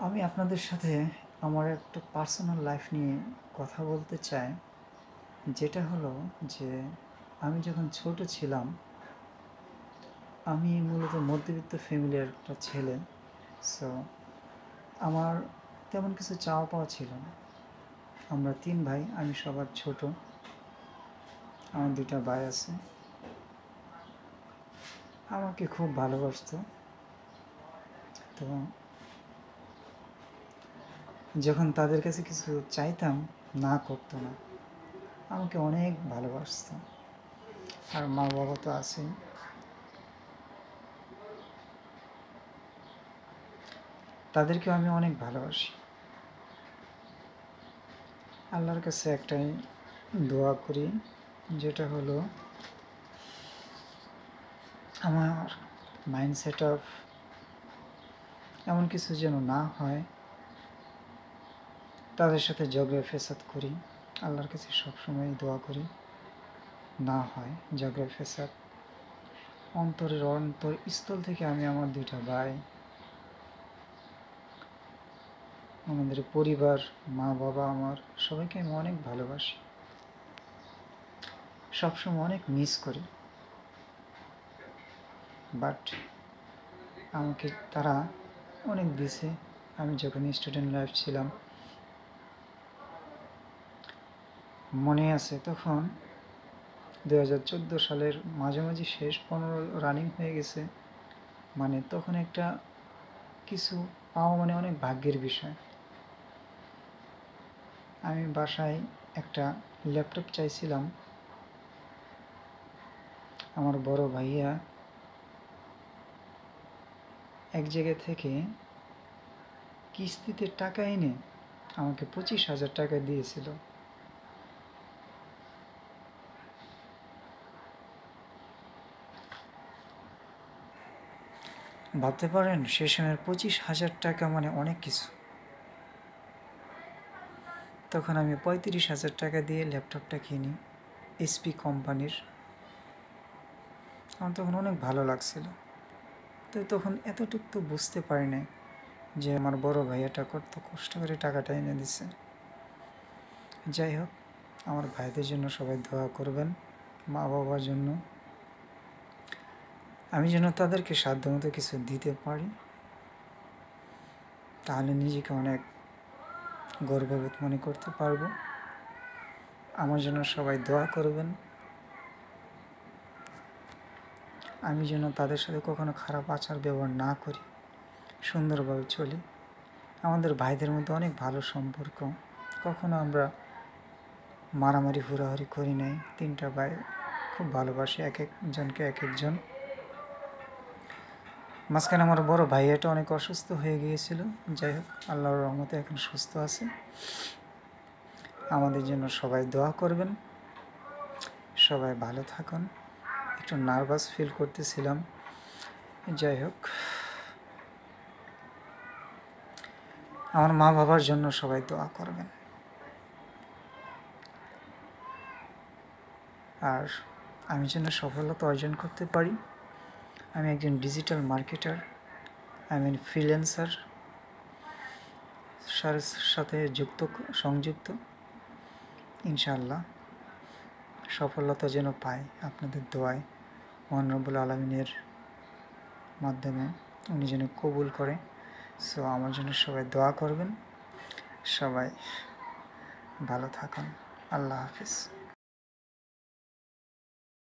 আমি আপনাদের সাথে আমার একটা পার্সোনাল লাইফ নিয়ে কথা বলতে চাই, যেটা হলো যে আমি যখন ছোট ছিলাম, আমি মূলত মধ্যবিত্ত ফ্যামিলির একটা ছেলে। সো আমার তেমন কিছু চাওয়া পাওয়া ছিল না। আমরা 3 ভাই, আমি সবার ছোট। আমার 2টা ভাই আছে, আমাকে খুব ভালোবাসতো। তো যখন তাদের কাছে কিছু চাইতাম, না করতো না, আমাকে অনেক ভালোবাসতো। আর মা বাবা তো আছেই। তাদেরকেও আমি অনেক ভালোবাসি। আল্লাহর কাছে একটাই দোয়া করি, যেটা হলো আমার মাইন্ডসেট অফ এমন কিছু যেন না হয়, তাদের সাথে ঝগড়া ফেসাদ করি। আল্লাহর কাছে সবসময় দোয়া করি না হয় ঝগড়া ফেসাদ। অন্তরের স্থল থেকে আমি আমার 2টা ভাই, আমাদের পরিবার, মা বাবা, আমার সবাইকে আমি অনেক ভালোবাসি। সবসময় অনেক মিস করি, বাট আমাকে তারা অনেক দিছে। আমি যখন স্টুডেন্ট লাইফ ছিলাম, মনে আছে তখন 2014 সালের মাঝামাঝি শেষ 15 রানিং হয়ে গেছে। মানে তখন একটা কিছু পাওয়া মানে অনেক ভাগ্যের বিষয়। আমি বাসায় একটা ল্যাপটপ চাইছিলাম। আমার বড় ভাইয়া এক জায়গা থেকে কিস্তিতে টাকা এনে আমাকে 25,000 টাকা দিয়েছিল। ভাবতে পারেন সে সময়ের 25,000 টাকা মানে অনেক কিছু। তখন আমি 35,000 টাকা দিয়ে ল্যাপটপটা কিনি, HP কোম্পানির। আমার তখন অনেক ভালো লাগছিল। তো তখন এতটুকু তো বুঝতে পারি নাই যে আমার বড় ভাইয়াটা কত কষ্ট করে টাকাটা এনে দিছে। যাই হোক, আমার ভাইদের জন্য সবাই দোয়া করবেন, মা বাবার জন্য। আমি যেন তাদেরকে সাধ্যমতো কিছু দিতে পারি, তাহলে নিজেকে অনেক গর্ববোধ মনে করতে পারবো। আমার জন্য সবাই দোয়া করবেন, আমি যেন তাদের সাথে কখনো খারাপ আচার ব্যবহার না করি, সুন্দরভাবে চলি। আমাদের ভাইদের মধ্যে অনেক ভালো সম্পর্ক, কখনো আমরা মারামারি হুড়াহুড়ি করি নাই। 3টা ভাই খুব ভালোবাসি এক একজনকে এক একজন। মাঝখানে আমার বড় ভাইয়াটা অনেক অসুস্থ হয়ে গিয়েছিল। যাই হোক, আল্লাহর রহমতে এখন সুস্থ আছে। আমাদের জন্য সবাই দোয়া করবেন, সবাই ভালো থাকুন। একটু নার্ভাস ফিল করতেছিলাম। যাই হোক, আমার মা বাবার জন্য সবাই দোয়া করবেন। আর আমি যেন সফলতা অর্জন করতে পারি। আমি একজন ডিজিটাল মার্কেটার, আমি ফ্রিল্যান্সার সাথে সংযুক্ত। ইনশাআল্লাহ সফলতা যেন পাই আপনাদের দোয়ায়, মহান রব্বুল আলামিনের মাধ্যমে উনি যেন কবুল করে। সো আমার জন্য সবাই দোয়া করবেন। সবাই ভালো থাকুন। আল্লাহ হাফিজ।